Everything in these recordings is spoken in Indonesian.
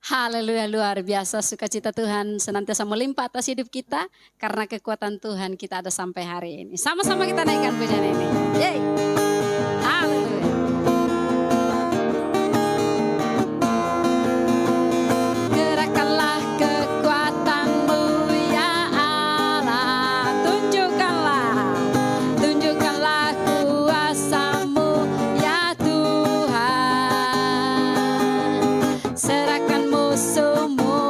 Haleluya, luar biasa sukacita Tuhan senantiasa melimpah atas hidup kita. Karena kekuatan Tuhan kita ada sampai hari ini. Sama-sama kita naikkan pujian ini. Yeay. Haleluya. Gerakkanlah kekuatan-Mu ya Allah. Tunjukkanlah kuasa-Mu ya Tuhan. Serahkan musuhmu,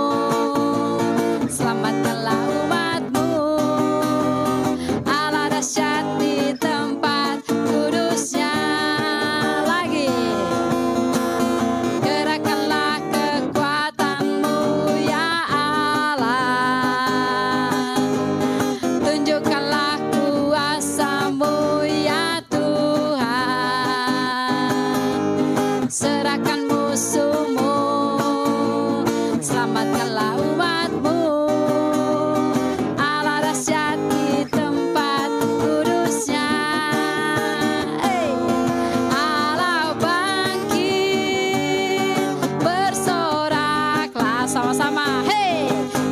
selamatkanlah umat-Mu. Allah dahsyat di tempat kudusnya. Lagi. Gerakkanlah kekuatan-Mu ya Allah. Tunjukkanlah kuasa-Mu ya Tuhan. Serahkan musuhmu, selamatkanlah umat-Mu. Allah dahsyat di tempat kudusnya. Allah bangkit, bersoraklah sama-sama.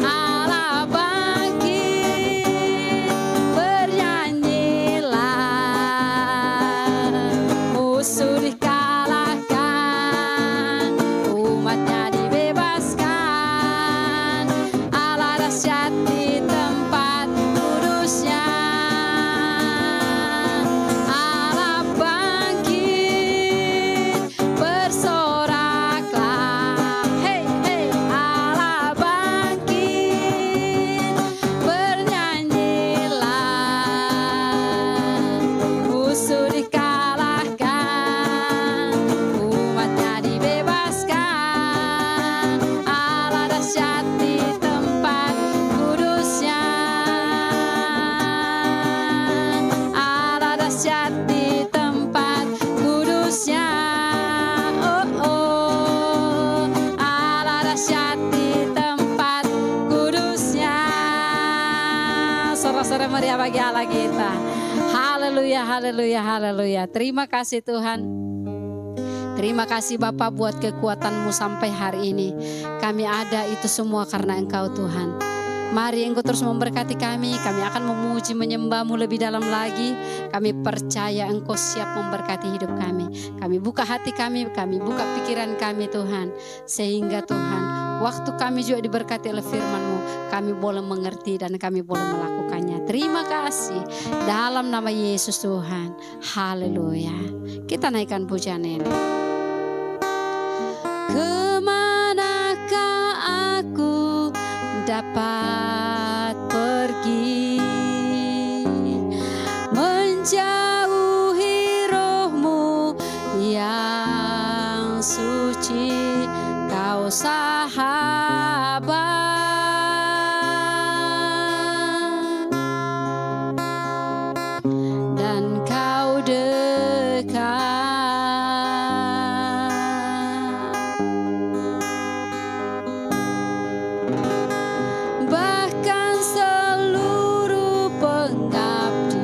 Allah bangkit, bernyanyilah. Musuh dikalahkan, umatnya dibebaskan. Allah dahsyat di tempat kudusnya. Allah bangkit, bersoraklah. Allah bangkit, bernyanyilah. Musuh dikalahkan, umatnya dibebaskan. Allah dahsyat di tempat kudusnya. Allah dahsyat di tempat kudusnya. Allah dahsyat di tempat kudusnya. Sorak-sorai meriah bagi Allah kita. Haleluya, haleluya, haleluya. Terima kasih Tuhan. Terima kasih Bapak buat kekuatan-Mu sampai hari ini. Kami ada itu semua karena Engkau Tuhan. Mari Engkau terus memberkati kami. Kami akan memuji menyembah-Mu lebih dalam lagi. Kami percaya Engkau siap memberkati hidup kami. Kami buka hati kami buka pikiran kami Tuhan. Sehingga Tuhan, waktu kami juga diberkati oleh firman-Mu, kami boleh mengerti dan kami boleh melakukannya. Terima kasih. Dalam nama Yesus Tuhan. Haleluya. Kita naikkan pujian ini. Kemanakah aku dapat pergi, menjauhi roh-Mu yang suci, Kau sahabat, dan Kau dekat. Bahkan seluruh pengabdian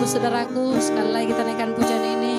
saudaraku, sekali lagi kita naikkan pujian ini.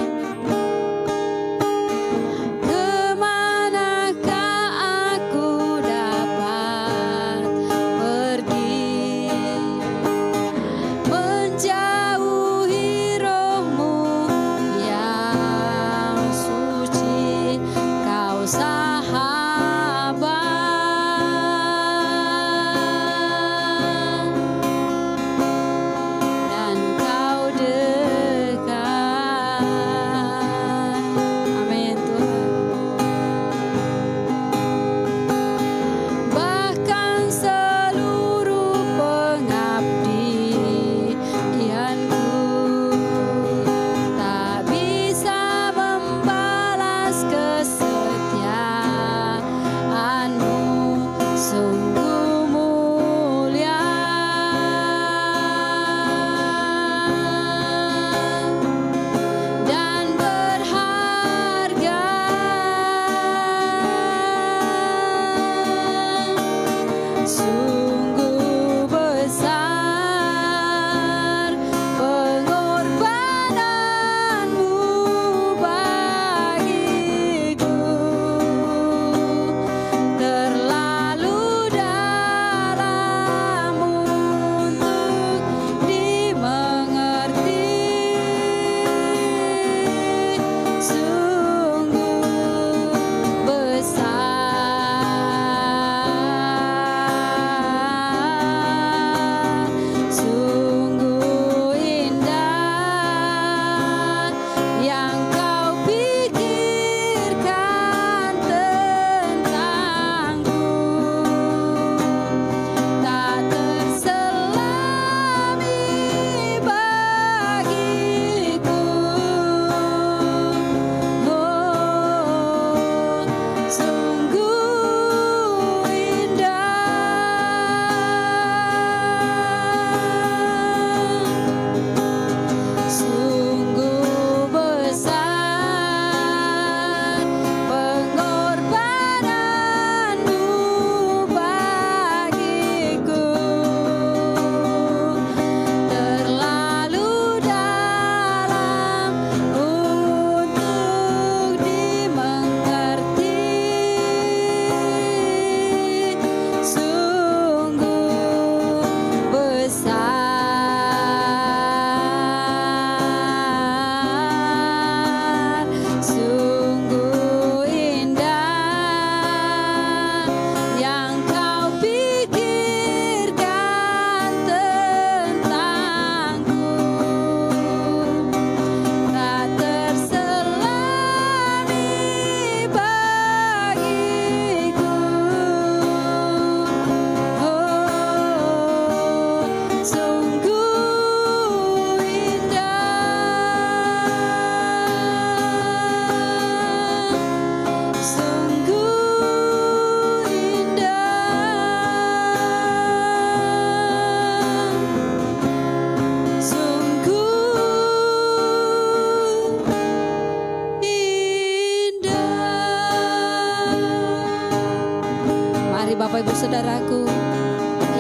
Bapak Ibu Saudaraku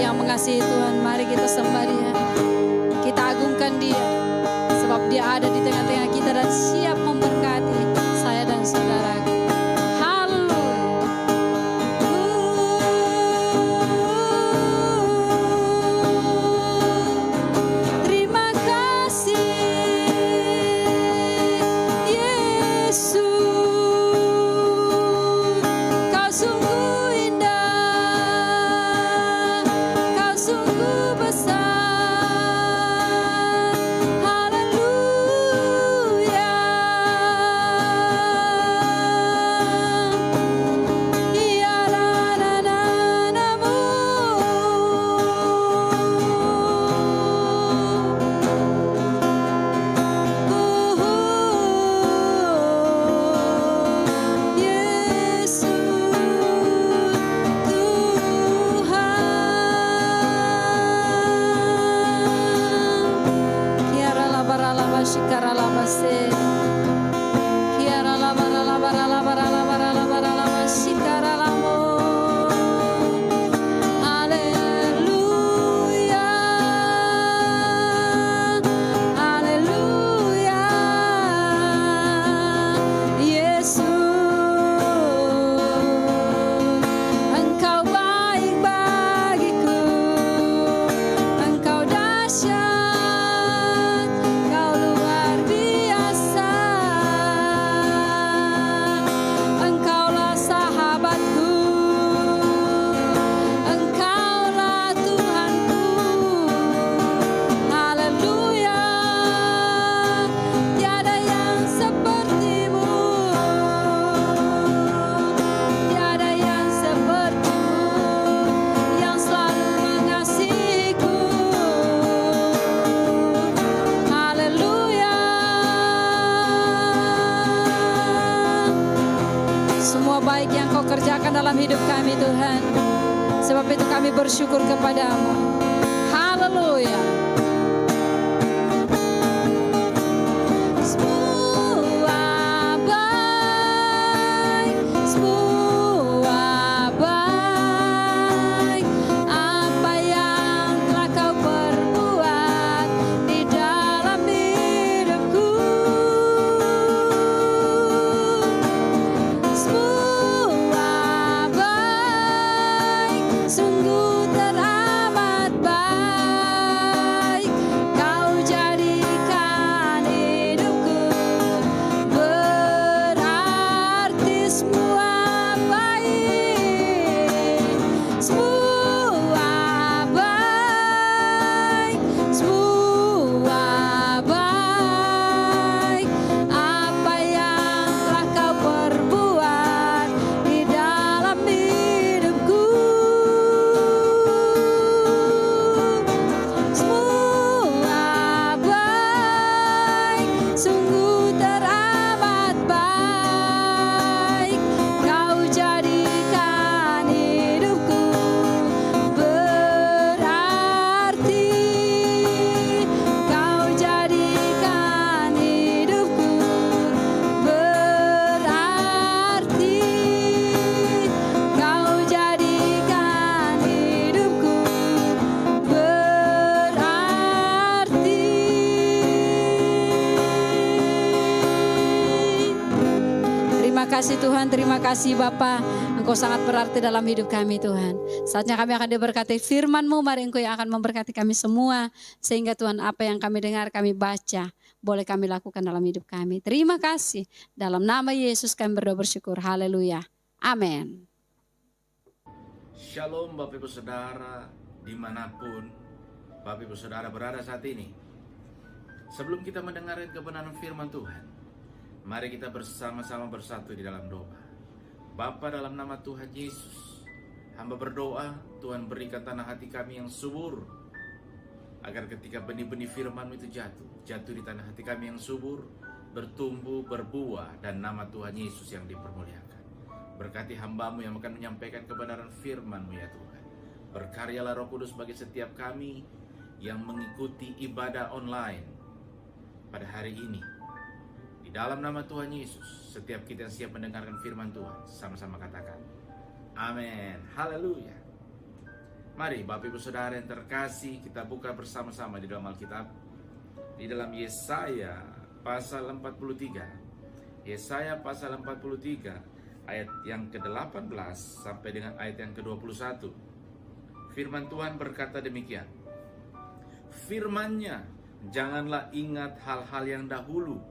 yang mengasihi Tuhan, mari kita sembah Dia, kita agungkan Dia, sebab Dia ada di tengah-tengah kita dan siap memberkati saya dan saudaraku. Haleluya. semua baik yang Kau kerjakan dalam hidup kami Tuhan. Sebab itu kami bersyukur kepadamu. Haleluya. kasih Tuhan, terima kasih Bapa. Engkau sangat berarti dalam hidup kami Tuhan. Saatnya kami akan diberkati firman-Mu, mari Engkau yang akan memberkati kami semua. Sehingga Tuhan apa yang kami dengar, kami baca, boleh kami lakukan dalam hidup kami. Terima kasih. Dalam nama Yesus kami berdoa bersyukur. Haleluya. Amin. Shalom Bapak Ibu Saudara, dimanapun Bapak Ibu Saudara berada saat ini. Sebelum kita mendengarkan kebenaran firman Tuhan, mari kita bersama-sama bersatu di dalam doa. Bapa, dalam nama Tuhan Yesus, hamba berdoa Tuhan berikan tanah hati kami yang subur, agar ketika benih-benih firman-Mu itu jatuh di tanah hati kami yang subur, bertumbuh, berbuah, dan nama Tuhan Yesus yang dipermuliakan. Berkati hamba-Mu yang akan menyampaikan kebenaran firman-Mu ya Tuhan. Berkaryalah Roh Kudus bagi setiap kami yang mengikuti ibadah online pada hari ini. Di dalam nama Tuhan Yesus, setiap kita yang siap mendengarkan firman Tuhan, sama-sama katakan amin. Haleluya. Mari Bapak Ibu Saudara yang terkasih, kita buka bersama-sama di dalam Alkitab, di dalam Yesaya pasal 43. Yesaya pasal 43 ayat yang ke-18 sampai dengan ayat yang ke-21. Firman Tuhan berkata demikian. Firman-Nya, janganlah ingat hal-hal yang dahulu,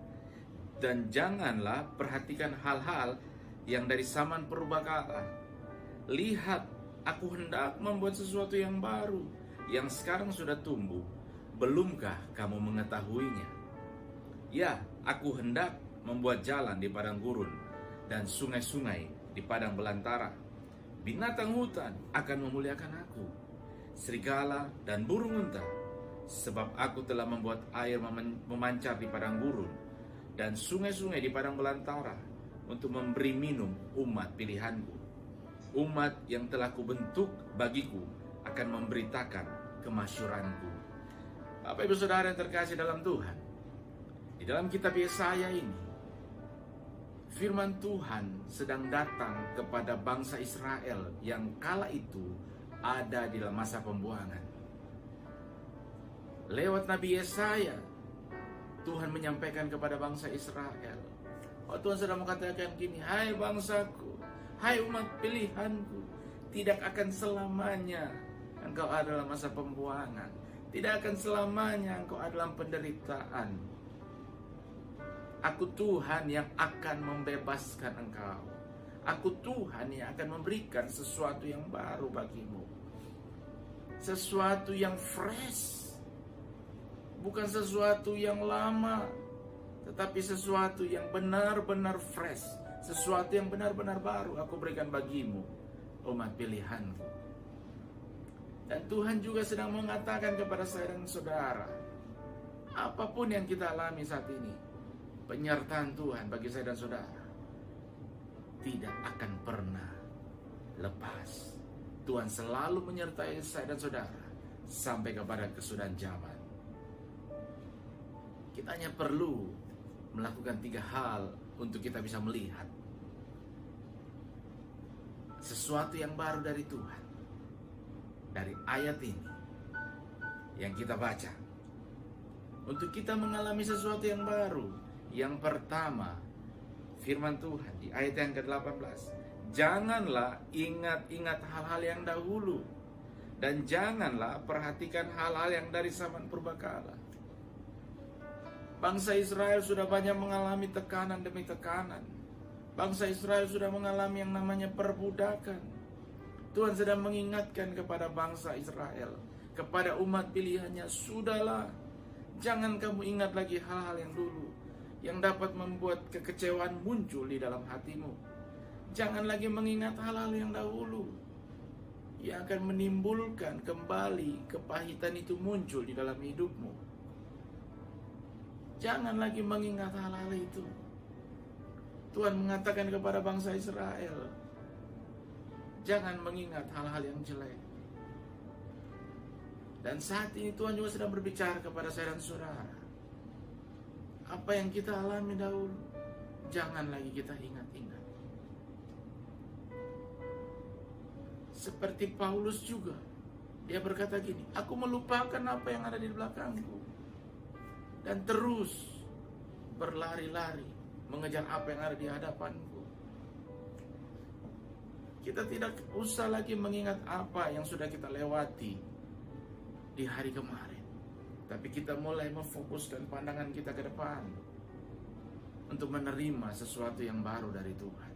dan janganlah perhatikan hal-hal yang dari zaman purbakala. Lihat, aku hendak membuat sesuatu yang baru, yang sekarang sudah tumbuh. Belumkah kamu mengetahuinya? Ya, aku hendak membuat jalan di padang gurun dan sungai-sungai di padang belantara. Binatang hutan akan memuliakan aku, serigala dan burung unta, sebab aku telah membuat air memancar di padang gurun dan sungai-sungai di padang belantara, untuk memberi minum umat pilihanku. Umat yang telah kubentuk bagiku akan memberitakan kemasyuranku. Bapak Ibu Saudara yang terkasih dalam Tuhan, di dalam kitab Yesaya ini, firman Tuhan sedang datang kepada bangsa Israel yang kala itu ada di dalam masa pembuangan. Lewat Nabi Yesaya, Tuhan menyampaikan kepada bangsa Israel. Oh, Tuhan sedang mengatakan gini, hai bangsaku, hai umat pilihanku, tidak akan selamanya engkau ada dalam masa pembuangan. Tidak akan selamanya engkau ada dalam penderitaan. Aku Tuhan yang akan membebaskan engkau. Aku Tuhan yang akan memberikan sesuatu yang baru bagimu. Sesuatu yang fresh. Bukan sesuatu yang lama, tetapi sesuatu yang benar-benar fresh. Sesuatu yang benar-benar baru aku berikan bagimu, umat pilihanku. Dan Tuhan juga sedang mengatakan kepada saya dan saudara, apapun yang kita alami saat ini, penyertaan Tuhan bagi saya dan saudara. tidak akan pernah lepas. Tuhan selalu menyertai saya dan saudara sampai kepada kesudahan zaman. Kita hanya perlu melakukan 3 hal untuk kita bisa melihat sesuatu yang baru dari Tuhan. Dari ayat ini yang kita baca, untuk kita mengalami sesuatu yang baru, yang pertama, firman Tuhan di ayat yang ke-18, janganlah ingat-ingat hal-hal yang dahulu, dan janganlah perhatikan hal-hal yang dari zaman purbakala. Bangsa Israel sudah banyak mengalami tekanan demi tekanan. Bangsa Israel sudah mengalami yang namanya perbudakan. Tuhan sedang mengingatkan kepada bangsa Israel, kepada umat pilihannya, sudahlah, jangan kamu ingat lagi hal-hal yang dulu, yang dapat membuat kekecewaan muncul di dalam hatimu. Jangan lagi mengingat hal-hal yang dahulu, yang akan menimbulkan kembali kepahitan itu muncul di dalam hidupmu. Jangan lagi mengingat hal-hal itu. Tuhan mengatakan kepada bangsa Israel, jangan mengingat hal-hal yang jelek. Dan saat ini Tuhan juga sedang berbicara kepada saya dan saudara. Apa yang kita alami dahulu, jangan lagi kita ingat-ingat. Seperti Paulus juga, dia berkata gini, aku melupakan apa yang ada di belakangku dan terus berlari-lari mengejar apa yang ada di hadapanku. Kita tidak usah lagi mengingat apa yang sudah kita lewati di hari kemarin, tapi kita mulai memfokuskan pandangan kita ke depan untuk menerima sesuatu yang baru dari Tuhan.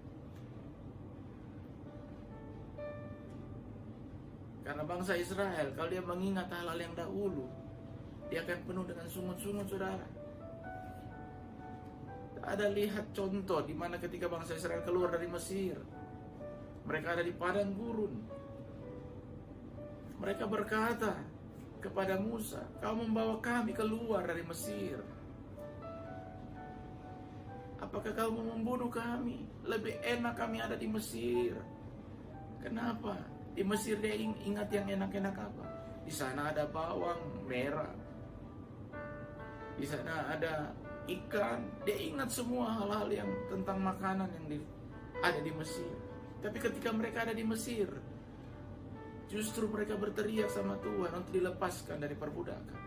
Karena bangsa Israel, kalau dia mengingat hal-hal yang dahulu, dia akan penuh dengan sungut-sungut, saudara. Ada lihat contoh di mana ketika bangsa Israel keluar dari Mesir, mereka ada di padang gurun. Mereka berkata kepada Musa, kau membawa kami keluar dari Mesir. Apakah kau mau membunuh kami? Lebih enak kami ada di Mesir. Kenapa? Di Mesir dia ingat yang enak-enak apa? Di sana ada bawang merah, di sana ada ikan. Dia ingat semua hal-hal yang tentang makanan yang ada di Mesir. Tapi ketika mereka ada di Mesir, justru mereka berteriak sama Tuhan untuk dilepaskan dari perbudakan.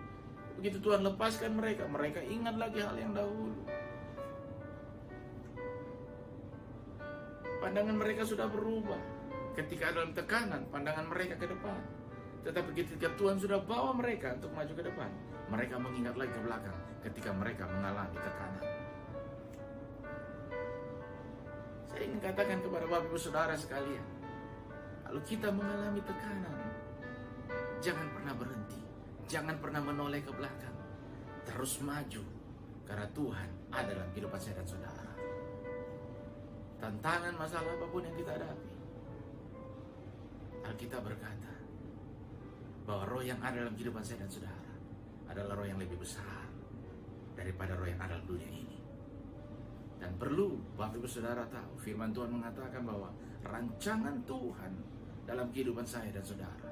Begitu Tuhan lepaskan mereka, mereka ingat lagi hal yang dahulu. Pandangan mereka sudah berubah. Ketika dalam tekanan, pandangan mereka ke depan. Tetapi ketika Tuhan sudah bawa mereka untuk maju ke depan, mereka mengingat lagi ke belakang ketika mereka mengalami tekanan. Saya ingin katakan kepada Bapak Ibu Saudara sekalian, kalau kita mengalami tekanan, jangan pernah berhenti, jangan pernah menoleh ke belakang, terus maju, karena Tuhan ada dalam kehidupan saya dan saudara. Tantangan masalah apapun yang kita hadapi, Alkitab berkata bahwa roh yang ada dalam kehidupan saya dan saudara adalah roh yang lebih besar daripada roh yang ada dalam dunia ini. Dan perlu Bapak Ibu Saudara tahu, firman Tuhan mengatakan bahwa rancangan Tuhan dalam kehidupan saya dan saudara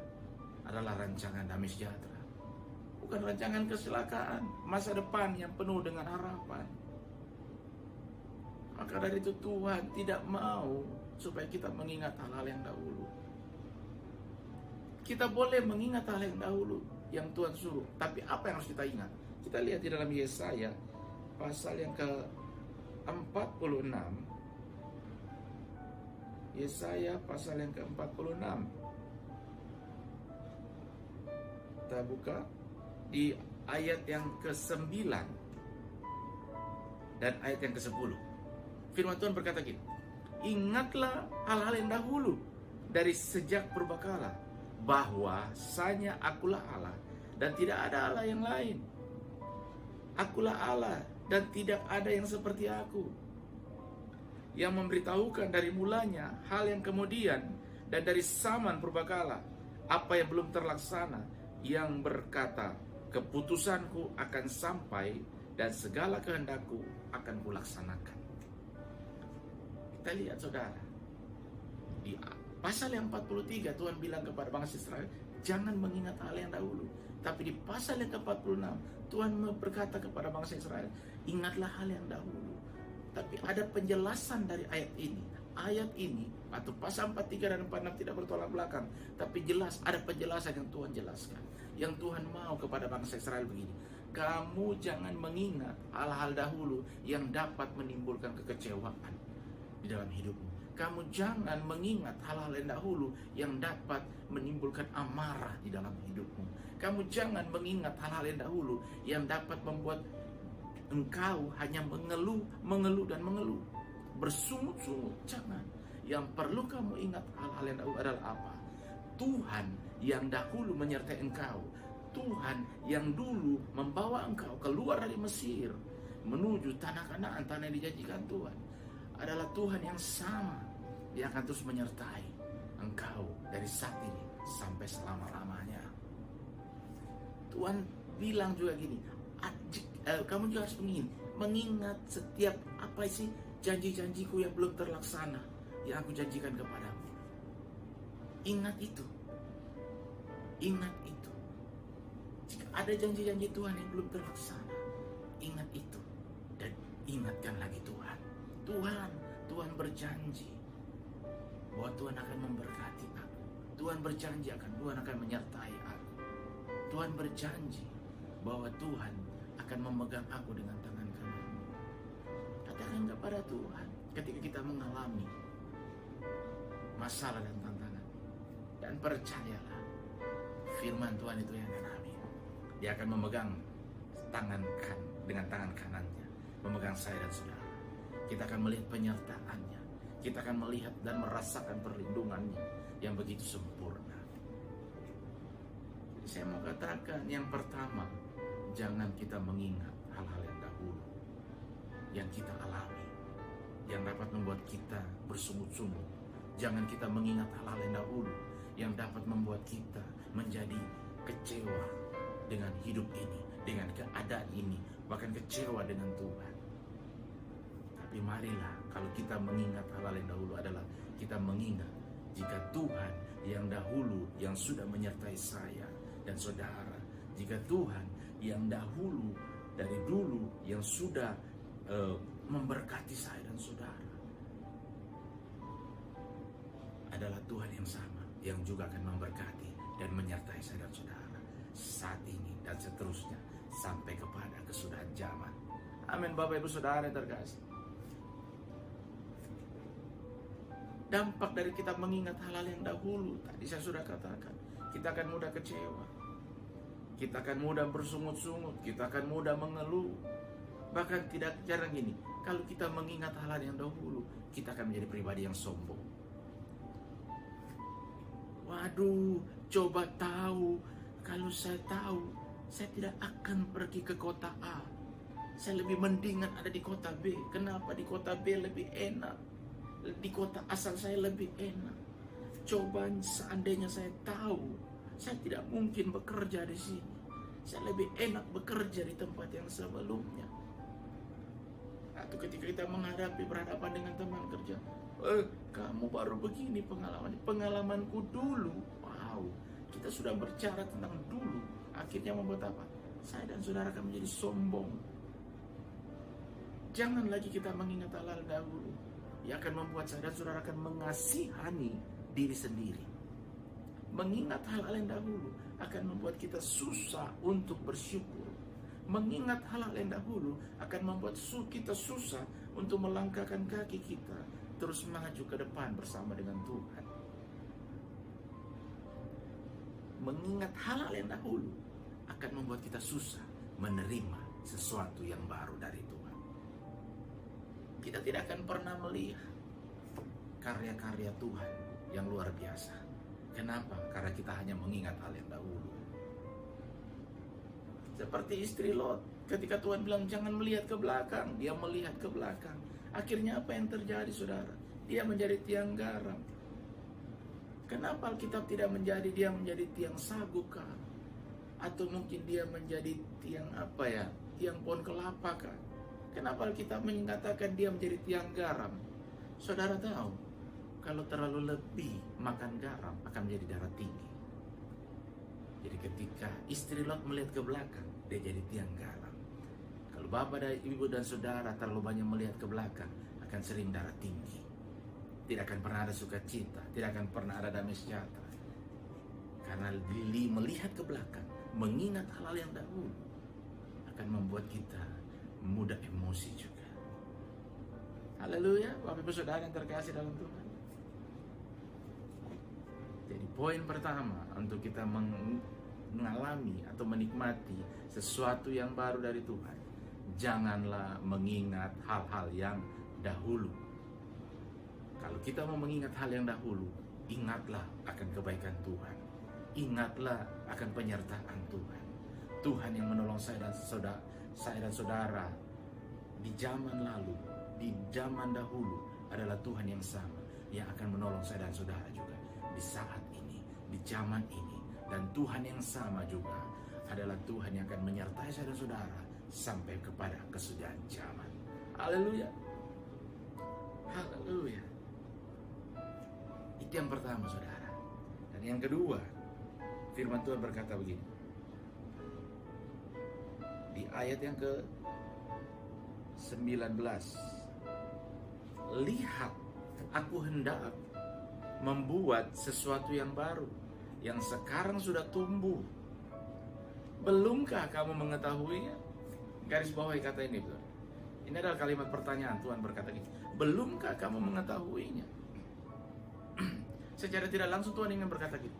adalah rancangan damai sejahtera, bukan rancangan kecelakaan, masa depan yang penuh dengan harapan. Maka dari itu Tuhan tidak mau supaya kita mengingat hal-hal yang dahulu. Kita boleh mengingat hal yang dahulu yang Tuhan suruh, tapi apa yang harus kita ingat? Kita lihat di dalam Yesaya pasal yang ke-46. Yesaya pasal yang ke-46. Kita buka di ayat yang ke-9 dan ayat yang ke-10. Firman Tuhan berkata gini, ingatlah hal-hal yang dahulu dari sejak purbakala, bahwasanya akulah Allah dan tidak ada Allah yang lain. Akulah Allah dan tidak ada yang seperti aku, yang memberitahukan dari mulanya hal yang kemudian dan dari zaman purbakala apa yang belum terlaksana, yang berkata keputusanku akan sampai dan segala kehendakku akan kulaksanakan. Kita lihat saudara, di pasal yang 43 Tuhan bilang kepada bangsa Israel, jangan mengingat hal yang dahulu. Tapi di pasal yang ke-46 Tuhan berkata kepada bangsa Israel, ingatlah hal yang dahulu. Tapi ada penjelasan dari ayat ini. Ayat ini atau pasal 43 dan 46 tidak bertolak belakang, tapi jelas ada penjelasan yang Tuhan jelaskan. Yang Tuhan mau kepada bangsa Israel begini, kamu jangan mengingat hal-hal dahulu yang dapat menimbulkan kekecewaan di dalam hidupmu. Kamu jangan mengingat hal-hal yang dahulu yang dapat menimbulkan amarah di dalam hidupmu. Kamu jangan mengingat hal-hal yang dahulu yang dapat membuat engkau hanya mengeluh dan mengeluh, bersungut-sungut. Jangan. Yang perlu kamu ingat hal-hal yang dahulu adalah apa? Tuhan yang dahulu menyertai engkau. Tuhan yang dulu membawa engkau keluar dari Mesir menuju tanah Kanaan, tanah yang dijanjikan Tuhan, adalah Tuhan yang sama. Dia akan terus menyertai engkau dari saat ini sampai selama-lamanya. Tuhan bilang juga gini, kamu juga harus mengingat setiap apa sih janji-janjiku yang belum terlaksana, yang aku janjikan kepadamu. Ingat itu. Ingat itu. Jika ada janji-janji Tuhan yang belum terlaksana, ingat itu. Dan ingatkan lagi Tuhan. Tuhan berjanji bahwa Tuhan akan memberkati aku. Tuhan berjanji Tuhan akan menyertai aku. Tuhan berjanji bahwa Tuhan akan memegang aku dengan tangan kananmu. Katakan kepada Tuhan ketika kita mengalami masalah dan tantangan, dan percayalah firman Tuhan itu yang alami. Dia akan memegang dengan tangan kanannya, memegang saya dan saudara. Kita akan melihat penyertaannya. Kita akan melihat dan merasakan perlindungannya yang begitu sempurna. Jadi saya mau katakan, yang pertama, jangan kita mengingat hal-hal yang dahulu yang kita alami, yang dapat membuat kita bersungut-sungut. Jangan kita mengingat hal-hal yang dahulu yang dapat membuat kita menjadi kecewa dengan hidup ini, dengan keadaan ini, bahkan kecewa dengan Tuhan. Tapi marilah, kalau kita mengingat hal-hal yang dahulu adalah kita mengingat jika Tuhan yang dahulu yang sudah menyertai saya dan saudara, jika Tuhan yang dahulu dari dulu yang sudah memberkati saya dan saudara, adalah Tuhan yang sama yang juga akan memberkati dan menyertai saya dan saudara saat ini dan seterusnya sampai kepada kesudahan zaman. Amin. Bapak Ibu Saudara yang terkasih, dampak dari kita mengingat hal-hal yang dahulu, tadi saya sudah katakan, kita akan mudah kecewa, kita akan mudah bersungut-sungut, kita akan mudah mengeluh. Bahkan tidak jarang gini, kalau kita mengingat hal-hal yang dahulu, kita akan menjadi pribadi yang sombong. Waduh, coba tahu, kalau saya tahu, saya tidak akan pergi ke kota A. Saya lebih mendingan ada di kota B. Kenapa di kota B lebih enak? Di kota asal saya lebih enak. Coba seandainya saya tahu, saya tidak mungkin bekerja di sini. Saya lebih enak bekerja di tempat yang sebelumnya. Atau ketika kita berhadapan dengan teman kerja, kamu baru begini pengalamanku dulu. Wow, kita sudah bicara tentang dulu. Akhirnya membuat apa? Saya dan saudara akan menjadi sombong. Jangan lagi kita mengingat hal-hal dahulu yang akan membuat saya dan saudara akan mengasihani diri sendiri. Mengingat hal-hal yang dahulu akan membuat kita susah untuk bersyukur. Mengingat hal-hal yang dahulu akan membuat kita susah untuk melangkahkan kaki kita terus maju ke depan bersama dengan Tuhan. Mengingat hal-hal yang dahulu akan membuat kita susah menerima sesuatu yang baru dari Tuhan. Kita tidak akan pernah melihat karya-karya Tuhan yang luar biasa. Kenapa? Karena kita hanya mengingat hal yang dahulu. Seperti istri Lot, ketika Tuhan bilang jangan melihat ke belakang, dia melihat ke belakang. Akhirnya apa yang terjadi, saudara? Dia menjadi tiang garam. Kenapa Alkitab tidak menjadi dia menjadi tiang sagu kah? Atau mungkin dia menjadi tiang tiang pohon kelapa kah? Kenapa Alkitab mengatakan dia menjadi tiang garam? Saudara tahu, kalau terlalu lebih makan garam akan menjadi darah tinggi. Jadi ketika istri Lot melihat ke belakang, dia jadi tiang garam. Kalau bapak dan ibu dan saudara terlalu banyak melihat ke belakang, akan sering darah tinggi. Tidak akan pernah ada sukacita, tidak akan pernah ada damai sejahtera. Karena melihat ke belakang, mengingat hal-hal yang dahulu, akan membuat kita mudah emosi juga. Haleluya, Bapak Ibu Saudara yang terkasih dalam Tuhan. Jadi poin pertama untuk kita mengalami atau menikmati sesuatu yang baru dari Tuhan, janganlah mengingat hal-hal yang dahulu. Kalau kita mau mengingat hal yang dahulu, ingatlah akan kebaikan Tuhan. Ingatlah akan penyertaan Tuhan. Tuhan yang menolong saya dan saudara di zaman lalu, di zaman dahulu adalah Tuhan yang sama yang akan menolong saya dan saudara juga di saat ini, di zaman ini. Dan Tuhan yang sama juga adalah Tuhan yang akan menyertai saya dan saudara sampai kepada kesudahan zaman. Haleluya. Haleluya. Itu yang pertama, saudara. Dan yang kedua, firman Tuhan berkata begini. Di ayat yang ke-19. Lihat, aku hendak membuat sesuatu yang baru, yang sekarang sudah tumbuh. Belumkah kamu mengetahuinya? Garis bawahi kata ini, betul. Ini adalah kalimat pertanyaan. Tuhan berkata gini, belumkah kamu mengetahuinya? Secara tidak langsung Tuhan ingin berkata gitu.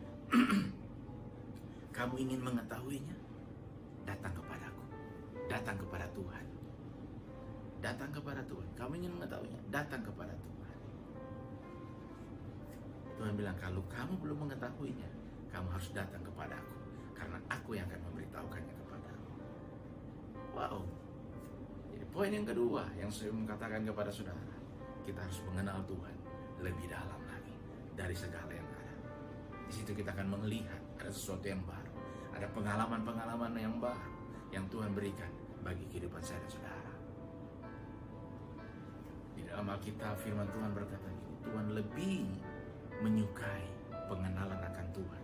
Kamu ingin mengetahuinya? Datang kepadaku. Datang kepada Tuhan. Datang kepada Tuhan. Kamu ingin mengetahuinya? Datang kepada Tuhan. Tuhan bilang, kalau kamu belum mengetahuinya, kamu harus datang kepadaku, karena aku yang akan memberitahukannya kepadamu. Wow. Jadi poin yang kedua yang saya mengatakan kepada saudara, kita harus mengenal Tuhan lebih dalam lagi dari segala yang ada. Di situ kita akan melihat ada sesuatu yang baru, ada pengalaman-pengalaman yang baru yang Tuhan berikan bagi kehidupan saya dan saudara. Di dalam Alkitab firman Tuhan berkata gini, Tuhan lebih menyukai pengenalan akan Tuhan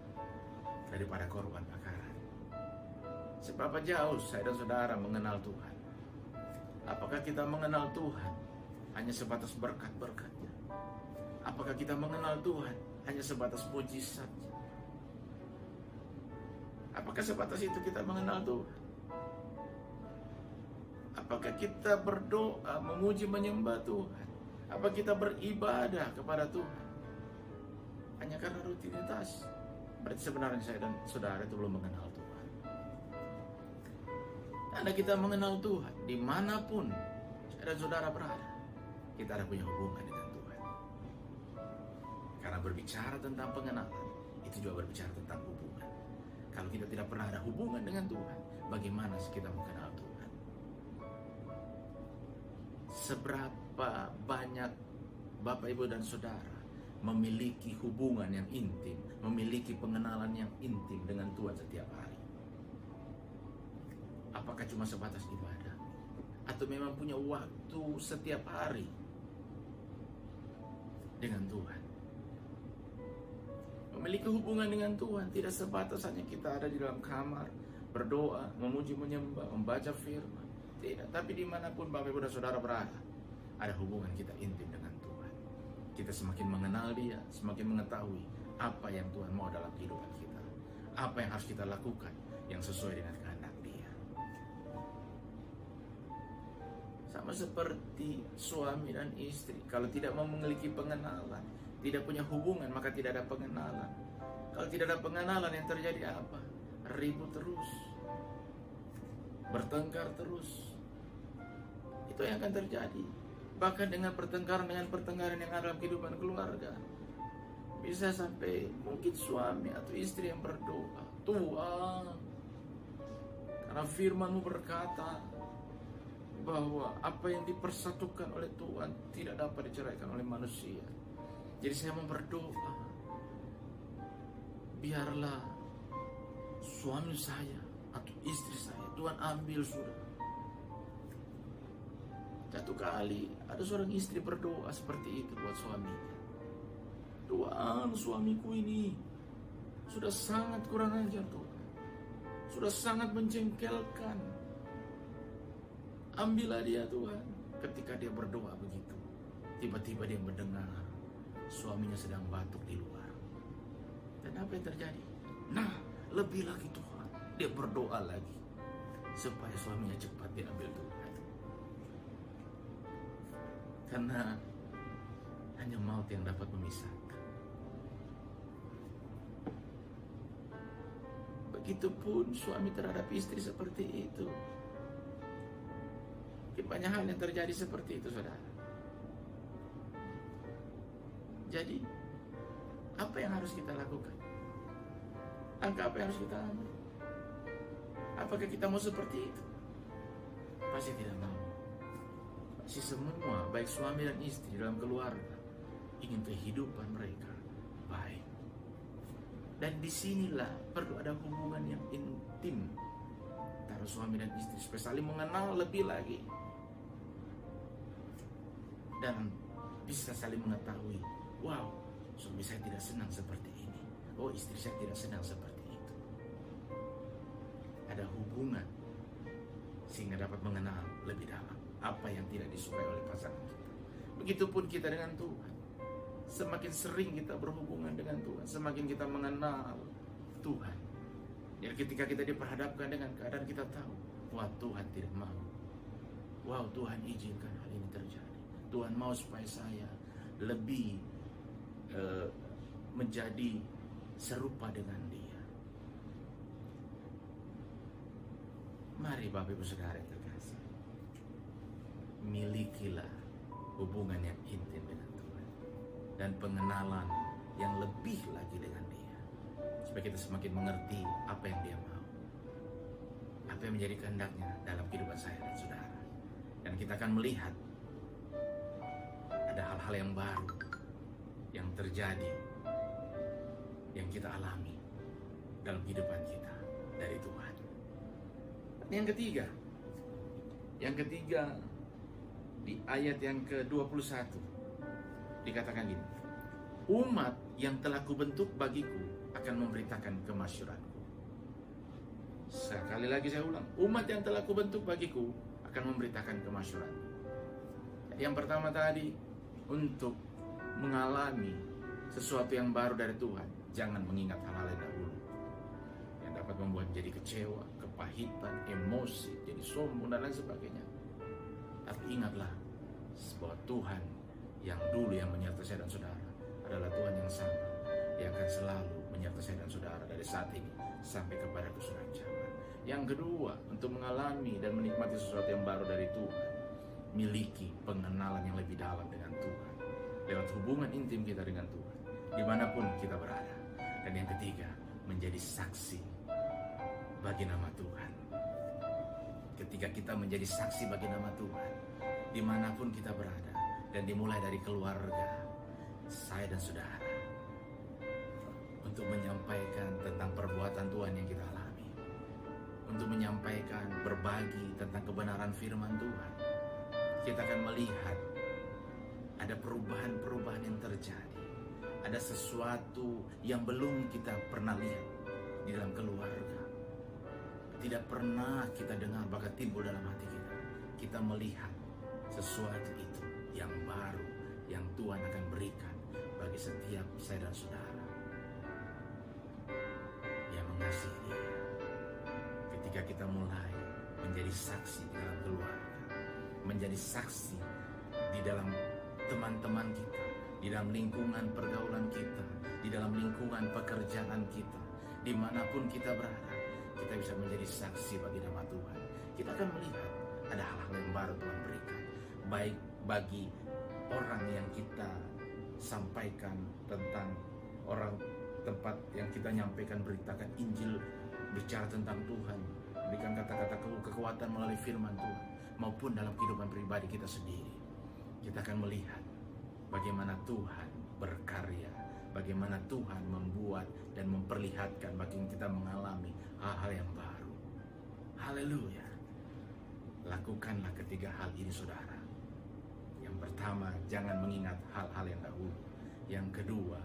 daripada korban bakaran. Seberapa jauh saya dan saudara mengenal Tuhan? Apakah kita mengenal Tuhan hanya sebatas berkat-berkatnya? Apakah kita mengenal Tuhan hanya sebatas mujizat? Apakah sebatas itu kita mengenal Tuhan? Apakah kita berdoa, memuji, menyembah Tuhan? Apakah kita beribadah kepada Tuhan hanya karena rutinitas? Berarti sebenarnya saya dan saudara itu belum mengenal Tuhan. Karena kita mengenal Tuhan, dimanapun saya dan saudara berada, kita ada punya hubungan dengan Tuhan. Karena berbicara tentang pengenalan, itu juga berbicara tentang hubungan. Kalau kita tidak pernah ada hubungan dengan Tuhan, bagaimana kita mengenal Tuhan? Seberapa banyak Bapak, Ibu, dan saudara memiliki hubungan yang intim, memiliki pengenalan yang intim dengan Tuhan setiap hari? Apakah cuma sebatas ibadah? Atau memang punya waktu setiap hari dengan Tuhan? Memiliki hubungan dengan Tuhan tidak sebatas hanya kita ada di dalam kamar, berdoa, memuji, menyembah, membaca firman. Tidak, tapi dimanapun Bapak, Ibu, dan saudara berada, ada hubungan kita intim dengan Tuhan. Kita semakin mengenal Dia, semakin mengetahui apa yang Tuhan mau dalam kehidupan kita, apa yang harus kita lakukan yang sesuai dengan kehendak Dia. Sama seperti suami dan istri, kalau tidak memiliki pengenalan, tidak punya hubungan, maka tidak ada pengenalan. Kalau tidak ada pengenalan, yang terjadi apa? Ribut terus, bertengkar terus. Itu yang akan terjadi. Bahkan dengan pertengkaran yang ada dalam kehidupan keluarga, bisa sampai mungkin suami atau istri yang berdoa, Tuhan, karena firman-Mu berkata bahwa apa yang dipersatukan oleh Tuhan tidak dapat diceraikan oleh manusia. Jadi saya mau berdoa, biarlah suami saya atau istri saya Tuhan ambil sudah. Satu kali ada seorang istri berdoa seperti itu buat suaminya. Tuhan, suamiku ini sudah sangat kurang ajar Tuhan, sudah sangat menjengkelkan. Ambillah dia Tuhan. Ketika dia berdoa begitu, tiba-tiba dia mendengar suaminya sedang batuk di luar. Dan apa yang terjadi? Nah, lebih lagi Tuhan, dia berdoa lagi supaya suaminya cepat diambil Tuhan. Karena hanya maut yang dapat memisahkan. Begitupun suami terhadap istri seperti itu. Banyak hal yang terjadi seperti itu, saudara. Jadi, apa yang harus kita lakukan? Langkah apa yang harus kita ambil? Apakah kita mau seperti itu? Pasti tidak mau. Pasti semua, baik suami dan istri dalam keluarga, ingin kehidupan mereka baik. Dan disinilah perlu ada hubungan yang intim antara suami dan istri, supaya saling mengenal lebih lagi. Dan bisa saling mengetahui, wow, suami saya tidak senang seperti ini. Oh, istri saya tidak senang seperti itu. Ada hubungan sehingga dapat mengenal lebih dalam apa yang tidak disukai oleh pasangan kita. Begitupun kita dengan Tuhan. Semakin sering kita berhubungan dengan Tuhan, semakin kita mengenal Tuhan. Dan ketika kita diperhadapkan dengan keadaan kita tahu, wah, Tuhan tidak mau. Wow, Tuhan izinkan hal ini terjadi. Tuhan mau supaya saya lebih menjadi serupa dengan Dia. Mari Bapak Ibu Saudara yang terkasih, milikilah hubungan yang intim dengan Tuhan dan pengenalan yang lebih lagi dengan Dia, supaya kita semakin mengerti apa yang Dia mau, apa yang menjadi kehendaknya dalam kehidupan saya dan saudara. Dan kita akan melihat ada hal-hal yang baru yang terjadi, yang kita alami dalam kehidupan kita dari Tuhan. Yang ketiga di ayat yang ke-21 dikatakan gini, umat yang telah kubentuk bagiku akan memberitakan kemasyhuranku. Sekali lagi saya ulang, umat yang telah kubentuk bagiku akan memberitakan kemasyhuranku. Yang pertama tadi, untuk mengalami sesuatu yang baru dari Tuhan, jangan mengingat hal-hal yang dahulu yang dapat membuat menjadi kecewa, kepahitan, emosi, jadi sombong dan lain sebagainya. Tapi ingatlah bahwa Tuhan yang dulu yang menyertai saya dan saudara adalah Tuhan yang sama, yang akan selalu menyertai saya dan saudara dari saat ini sampai kepada kesudahan zaman. Yang kedua, untuk mengalami dan menikmati sesuatu yang baru dari Tuhan, miliki pengenalan yang lebih dalam dengan Tuhan lewat hubungan intim kita dengan Tuhan dimanapun kita berada. Dan yang ketiga, menjadi saksi bagi nama Tuhan. Ketika kita menjadi saksi bagi nama Tuhan dimanapun kita berada, dan dimulai dari keluarga saya dan saudara, untuk menyampaikan tentang perbuatan Tuhan yang kita alami, untuk menyampaikan, berbagi tentang kebenaran firman Tuhan, kita akan melihat ada perubahan-perubahan yang terjadi. Ada sesuatu yang belum kita pernah lihat di dalam keluarga. Tidak pernah kita dengar, bahkan timbul dalam hati kita. Kita melihat sesuatu itu yang baru, yang Tuhan akan berikan bagi setiap saya dan saudara yang mengasihi Dia. Ketika kita mulai menjadi saksi di dalam keluarga, menjadi saksi di dalam teman-teman kita, di dalam lingkungan pergaulan kita, di dalam lingkungan pekerjaan kita, dimanapun kita berada, kita bisa menjadi saksi bagi nama Tuhan. Kita akan melihat ada hal-hal yang baru Tuhan berikan, baik bagi orang yang kita sampaikan tentang, orang tempat yang kita nyampaikan, beritakan Injil, bicara tentang Tuhan, berikan kata-kata kekuatan melalui firman Tuhan, maupun dalam kehidupan pribadi kita sendiri. Kita akan melihat bagaimana Tuhan berkarya, bagaimana Tuhan membuat dan memperlihatkan bagi kita mengalami hal-hal yang baru. Haleluya. Lakukanlah ketiga hal ini saudara, Pertama, jangan mengingat hal-hal yang dahulu. Yang kedua,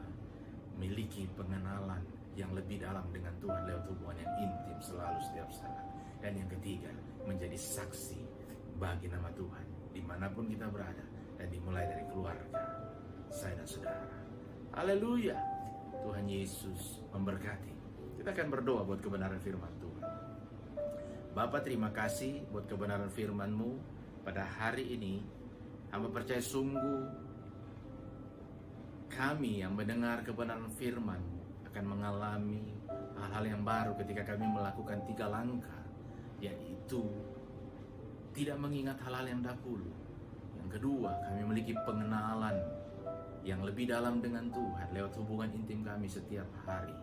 miliki pengenalan yang lebih dalam dengan Tuhan lewat hubungan yang intim selalu setiap saat. Dan yang ketiga, menjadi saksi bagi nama Tuhan dimanapun kita berada, dan dimulai dari keluarga, saya dan saudara. Haleluya. Tuhan Yesus memberkati. Kita akan berdoa buat kebenaran firman Tuhan. Bapa, terima kasih buat kebenaran firman-Mu pada hari ini. Hamba percaya sungguh kami yang mendengar kebenaran firman akan mengalami hal-hal yang baru ketika kami melakukan 3 langkah, yaitu tidak mengingat hal-hal yang dahulu. Yang kedua, kami memiliki pengenalan yang lebih dalam dengan Tuhan lewat hubungan intim kami setiap hari.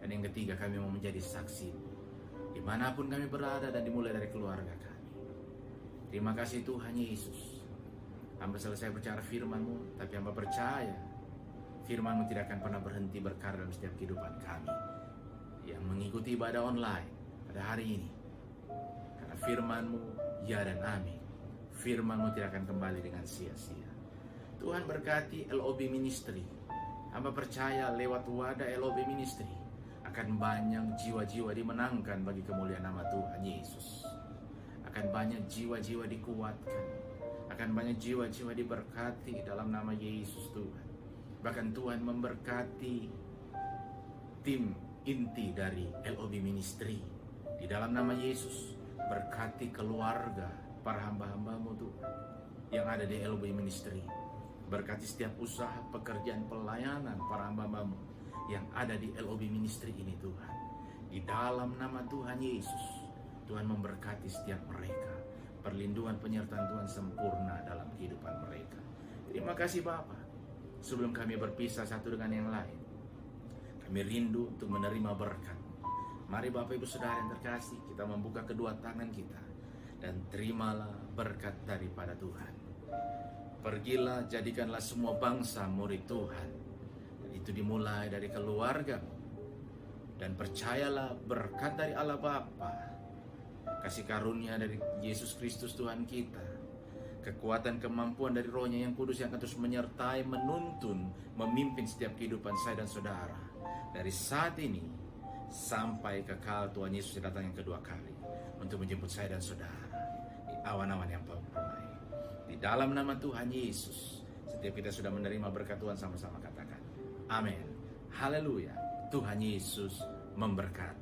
Dan yang ketiga, kami mau menjadi saksi dimanapun kami berada dan dimulai dari keluarga kami. Terima kasih Tuhan Yesus. Hamba selesai bicara firman-Mu, tapi hamba percaya firman-Mu tidak akan pernah berhenti berkarya dalam setiap kehidupan kami yang mengikuti ibadah online pada hari ini. Karena firman-Mu ya dan amin. Firman-Mu tidak akan kembali dengan sia-sia. Tuhan berkati LOB Ministry. Hamba percaya lewat wadah LOB Ministry akan banyak jiwa-jiwa dimenangkan bagi kemuliaan nama Tuhan Yesus. Akan banyak jiwa-jiwa dikuatkan. Akan banyak jiwa-jiwa diberkati dalam nama Yesus Tuhan. Bahkan Tuhan memberkati tim inti dari LOB Ministry. Di dalam nama Yesus, berkati keluarga para hamba-hamba-Mu Tuhan yang ada di LOB Ministry. Berkati setiap usaha, pekerjaan, pelayanan para hamba-hamba-Mu yang ada di LOB Ministry ini Tuhan. Di dalam nama Tuhan Yesus, Tuhan memberkati setiap mereka. Perlindungan penyertaan Tuhan sempurna dalam kehidupan mereka. Terima kasih Bapa. Sebelum kami berpisah satu dengan yang lain, kami rindu untuk menerima berkat. Mari Bapak Ibu Saudara yang terkasih, kita membuka kedua tangan kita dan terimalah berkat daripada Tuhan. Pergilah, jadikanlah semua bangsa murid Tuhan. Itu dimulai dari keluargamu. Dan percayalah berkat dari Allah Bapa, kasih karunia dari Yesus Kristus Tuhan kita, kekuatan kemampuan dari Roh-Nya yang kudus yang akan terus menyertai, menuntun, memimpin setiap kehidupan saya dan saudara dari saat ini sampai kekal Tuhan Yesus datang yang kedua kali untuk menjemput saya dan saudara di awan-awan yang permai. Di dalam nama Tuhan Yesus, setiap kita sudah menerima berkat Tuhan, sama-sama katakan amin. Haleluya. Tuhan Yesus memberkati.